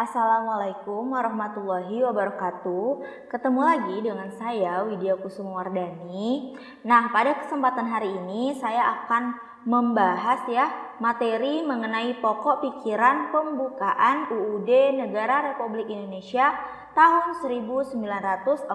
Assalamualaikum warahmatullahi wabarakatuh. Ketemu lagi dengan saya Widya Kusumawardani. Nah, pada kesempatan hari ini saya akan membahas materi mengenai pokok pikiran pembukaan UUD Negara Republik Indonesia tahun 1945.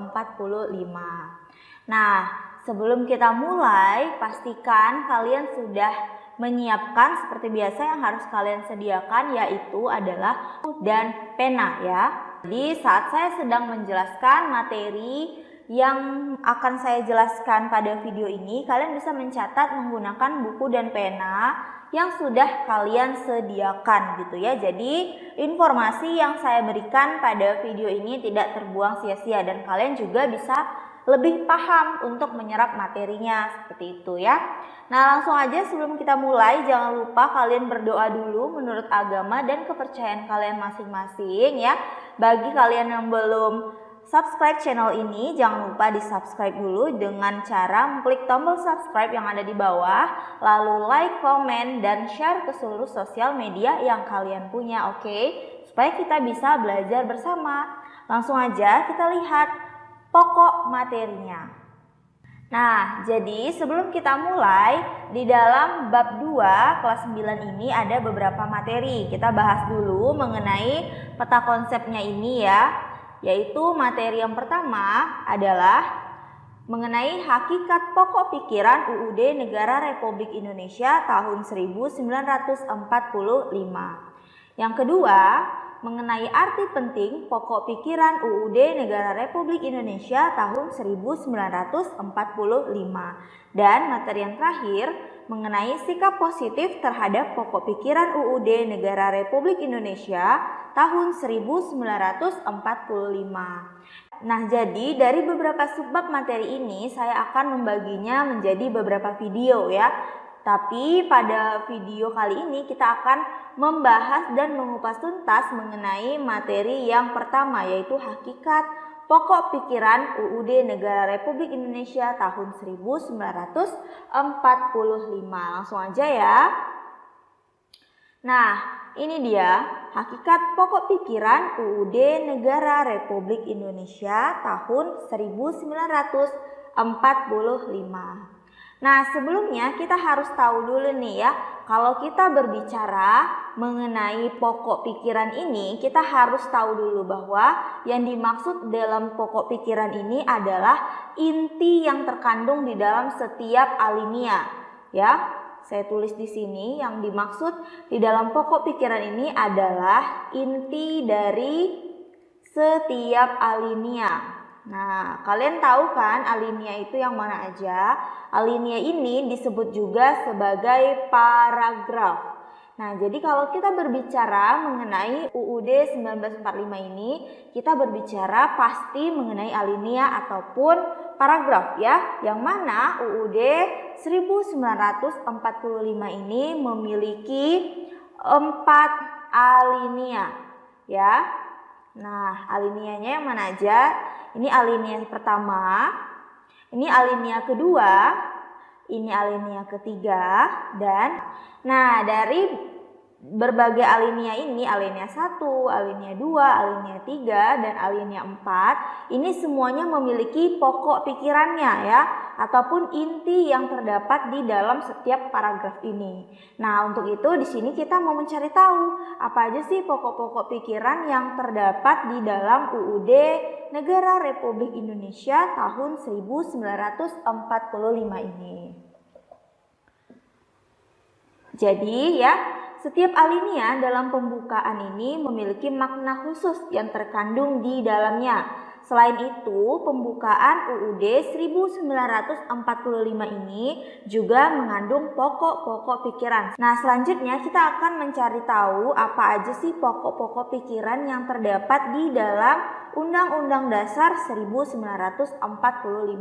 Nah, sebelum kita mulai, pastikan kalian sudah menyiapkan seperti biasa yang harus kalian sediakan, yaitu adalah buku dan pena ya. Jadi saat saya sedang menjelaskan materi yang akan saya jelaskan pada video ini, kalian bisa mencatat menggunakan buku dan pena yang sudah kalian sediakan gitu ya. Jadi informasi yang saya berikan pada video ini tidak terbuang sia-sia dan kalian juga bisa lebih paham untuk menyerap materinya seperti itu ya. Nah, langsung aja sebelum kita mulai, jangan lupa kalian berdoa dulu menurut agama dan kepercayaan kalian masing-masing ya. Bagi kalian yang belum subscribe channel ini, jangan lupa di subscribe dulu dengan cara klik tombol subscribe yang ada di bawah, lalu like, komen, dan share ke seluruh sosial media yang kalian punya, oke? Supaya kita bisa belajar bersama. Langsung aja kita lihat pokok materinya. Nah, jadi sebelum kita mulai, di dalam bab 2 kelas 9 ini ada beberapa materi. Kita bahas dulu mengenai peta konsepnya ini ya. Yaitu materi yang pertama adalah mengenai hakikat pokok pikiran UUD Negara Republik Indonesia tahun 1945. Yang kedua, mengenai arti penting pokok pikiran UUD Negara Republik Indonesia tahun 1945. Dan materi yang terakhir mengenai sikap positif terhadap pokok pikiran UUD Negara Republik Indonesia tahun 1945. Nah, jadi dari beberapa subbab materi ini saya akan membaginya menjadi beberapa video ya. Tapi pada video kali ini kita akan membahas dan mengupas tuntas mengenai materi yang pertama, yaitu hakikat pokok pikiran UUD Negara Republik Indonesia tahun 1945. Langsung aja ya. Nah, ini dia hakikat pokok pikiran UUD Negara Republik Indonesia tahun 1945. Nah, sebelumnya kita harus tahu dulu nih ya, kalau kita berbicara mengenai pokok pikiran ini, kita harus tahu dulu bahwa yang dimaksud dalam pokok pikiran ini adalah inti yang terkandung di dalam setiap alinea. Ya, saya tulis di sini yang dimaksud di dalam pokok pikiran ini adalah inti dari setiap alinea. Nah, kalian tahu kan alinea itu yang mana aja? Alinea ini disebut juga sebagai paragraf. Nah, jadi kalau kita berbicara mengenai UUD 1945 ini, kita berbicara pasti mengenai alinea ataupun paragraf ya. Yang mana UUD 1945 ini memiliki 4 alinea ya. Nah, alineanya yang mana aja? Ini alinea pertama, ini alinea kedua, ini alinea ketiga, dan nah dari berbagai alinea ini, alinea 1, alinea 2, alinea 3, dan alinea 4, ini semuanya memiliki pokok pikirannya ya, ataupun inti yang terdapat di dalam setiap paragraf ini. Nah, untuk itu di sini kita mau mencari tahu apa aja sih pokok-pokok pikiran yang terdapat di dalam UUD Negara Republik Indonesia tahun 1945 ini. Jadi ya, setiap alinea dalam pembukaan ini memiliki makna khusus yang terkandung di dalamnya. Selain itu, pembukaan UUD 1945 ini juga mengandung pokok-pokok pikiran. Nah, selanjutnya kita akan mencari tahu apa aja sih pokok-pokok pikiran yang terdapat di dalam Undang-Undang Dasar 1945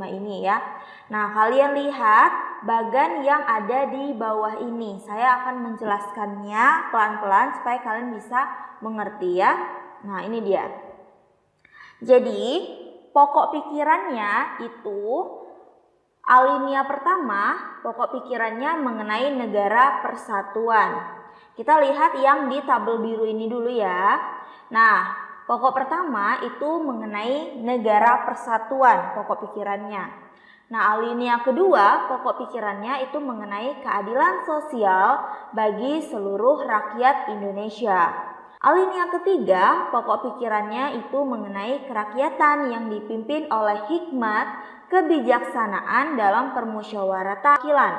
ini ya. Nah, kalian lihat bagan yang ada di bawah ini. Saya akan menjelaskannya pelan-pelan supaya kalian bisa mengerti ya. Nah, ini dia. Jadi, pokok pikirannya itu alinea pertama, pokok pikirannya mengenai negara persatuan. Kita lihat yang di tabel biru ini dulu ya. Nah, pokok pertama itu mengenai negara persatuan pokok pikirannya. Nah, alinea kedua pokok pikirannya itu mengenai keadilan sosial bagi seluruh rakyat Indonesia. Alinea ketiga pokok pikirannya itu mengenai kerakyatan yang dipimpin oleh hikmat kebijaksanaan dalam permusyawaratan wakilan.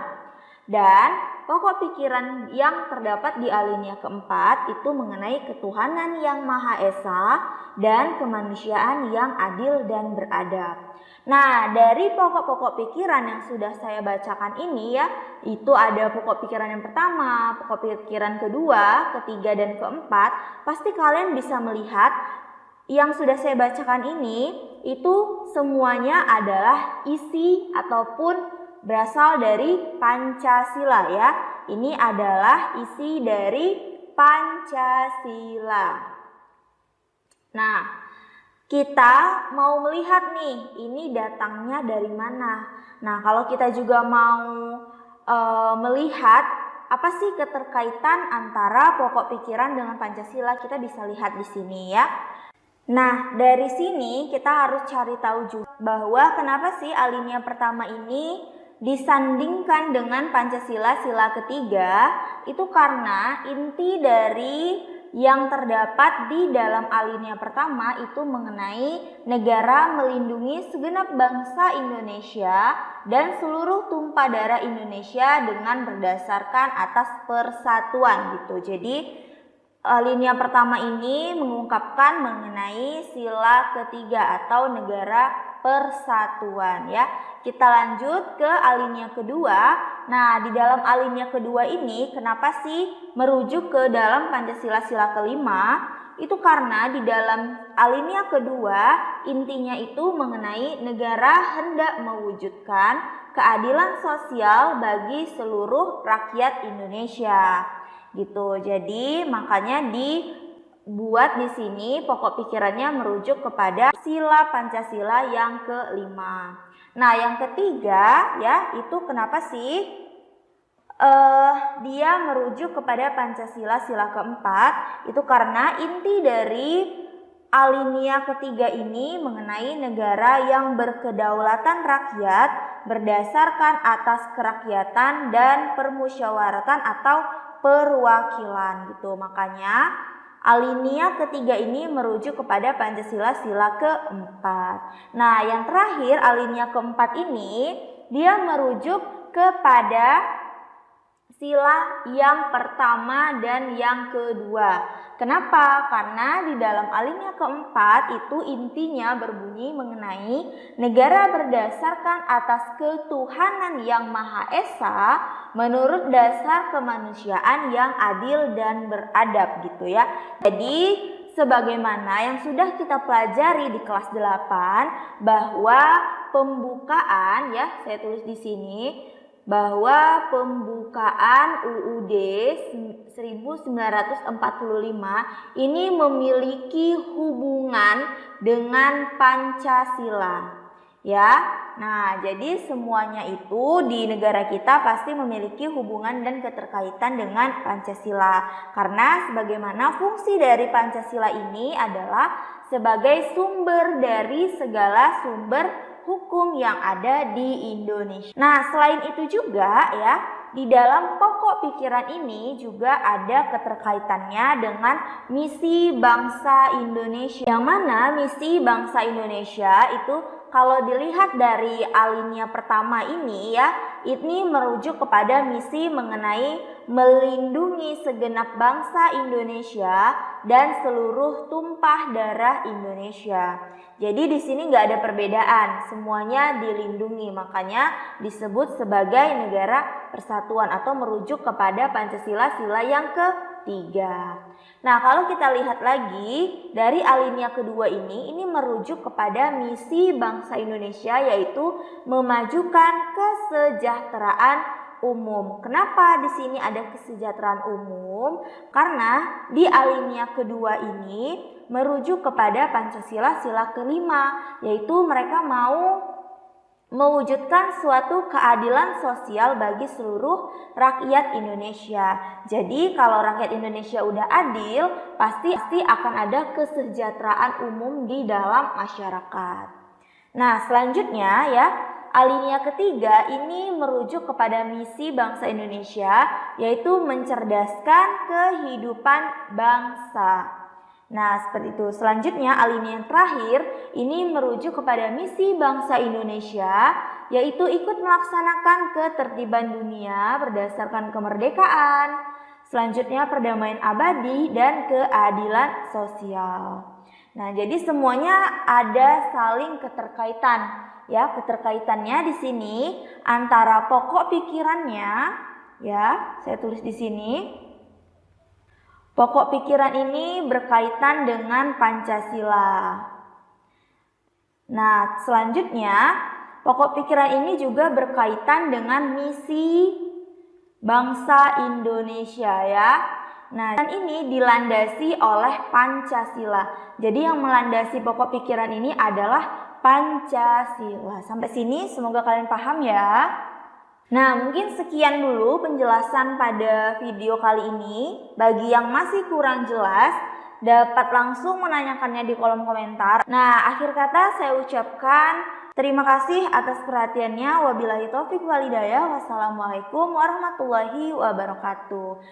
Dan pokok pikiran yang terdapat di alinea keempat itu mengenai ketuhanan yang Maha Esa dan kemanusiaan yang adil dan beradab. Nah, dari pokok-pokok pikiran yang sudah saya bacakan ini ya, itu ada pokok pikiran yang pertama, pokok pikiran kedua, ketiga, dan keempat. Pasti kalian bisa melihat yang sudah saya bacakan ini, itu semuanya adalah isi ataupun berasal dari Pancasila ya. Ini adalah isi dari Pancasila. Nah, kita mau melihat nih, ini datangnya dari mana. Nah, kalau kita juga mau melihat apa sih keterkaitan antara pokok pikiran dengan Pancasila, kita bisa lihat di sini ya. Nah, dari sini kita harus cari tahu juga bahwa kenapa sih alinea pertama ini disandingkan dengan Pancasila sila ketiga, itu karena inti dari yang terdapat di dalam alinea pertama itu mengenai negara melindungi segenap bangsa Indonesia dan seluruh tumpah darah Indonesia dengan berdasarkan atas persatuan gitu. Jadi alinea pertama ini mengungkapkan mengenai sila ketiga atau negara persatuan ya. Kita lanjut ke alinea kedua. Nah, di dalam alinea kedua ini kenapa sih merujuk ke dalam Pancasila sila kelima? Itu karena di dalam alinea kedua intinya itu mengenai negara hendak mewujudkan keadilan sosial bagi seluruh rakyat Indonesia. Gitu. Jadi makanya dibuat di sini pokok pikirannya merujuk kepada sila Pancasila yang kelima. Nah, yang ketiga ya, itu kenapa sih dia merujuk kepada Pancasila sila keempat? Itu karena inti dari alinea ketiga ini mengenai negara yang berkedaulatan rakyat berdasarkan atas kerakyatan dan permusyawaratan atau perwakilan gitu. Makanya alinea ketiga ini merujuk kepada Pancasila sila keempat. Nah, yang terakhir alinea keempat ini dia merujuk kepada sila yang pertama dan yang kedua. Kenapa? Karena di dalam alinea keempat itu intinya berbunyi mengenai negara berdasarkan atas ketuhanan yang Maha Esa menurut dasar kemanusiaan yang adil dan beradab gitu ya. Jadi sebagaimana yang sudah kita pelajari di kelas 8 bahwa pembukaan ya, saya tulis di sini bahwa pembukaan UUD 1945 ini memiliki hubungan dengan Pancasila. Ya, nah jadi semuanya itu di negara kita pasti memiliki hubungan dan keterkaitan dengan Pancasila. Karena sebagaimana fungsi dari Pancasila ini adalah sebagai sumber dari segala sumber hukum yang ada di Indonesia. Nah, selain itu juga ya, di dalam pokok pikiran ini juga ada keterkaitannya dengan misi bangsa Indonesia. Yang mana misi bangsa Indonesia itu kalau dilihat dari alinea pertama ini ya, ini merujuk kepada misi mengenai melindungi segenap bangsa Indonesia dan seluruh tumpah darah Indonesia. Jadi di sini nggak ada perbedaan, semuanya dilindungi, makanya disebut sebagai negara persatuan atau merujuk kepada Pancasila sila yang ketiga. Nah, kalau kita lihat lagi dari alinea kedua ini merujuk kepada misi bangsa Indonesia yaitu memajukan kesejahteraan umum. Kenapa di sini ada kesejahteraan umum? Karena di alinea kedua ini merujuk kepada Pancasila sila kelima, yaitu mereka mau mewujudkan suatu keadilan sosial bagi seluruh rakyat Indonesia. Jadi kalau rakyat Indonesia udah adil, pasti akan ada kesejahteraan umum di dalam masyarakat. Nah, selanjutnya ya, alinea ketiga ini merujuk kepada misi bangsa Indonesia, yaitu mencerdaskan kehidupan bangsa. Nah, seperti itu. Selanjutnya, alinea yang terakhir ini merujuk kepada misi bangsa Indonesia, yaitu ikut melaksanakan ketertiban dunia berdasarkan kemerdekaan. Selanjutnya, perdamaian abadi dan keadilan sosial. Nah, jadi semuanya ada saling keterkaitan. Ya, keterkaitannya di sini antara pokok pikirannya, ya, saya tulis di sini. Pokok pikiran ini berkaitan dengan Pancasila. Nah, selanjutnya pokok pikiran ini juga berkaitan dengan misi bangsa Indonesia ya. Nah, dan ini dilandasi oleh Pancasila. Jadi yang melandasi pokok pikiran ini adalah Pancasila. Sampai sini semoga kalian paham ya. Nah, mungkin sekian dulu penjelasan pada video kali ini. Bagi yang masih kurang jelas, dapat langsung menanyakannya di kolom komentar. Nah, akhir kata saya ucapkan terima kasih atas perhatiannya. Wabillahi taufik walhidayah. Wassalamualaikum warahmatullahi wabarakatuh.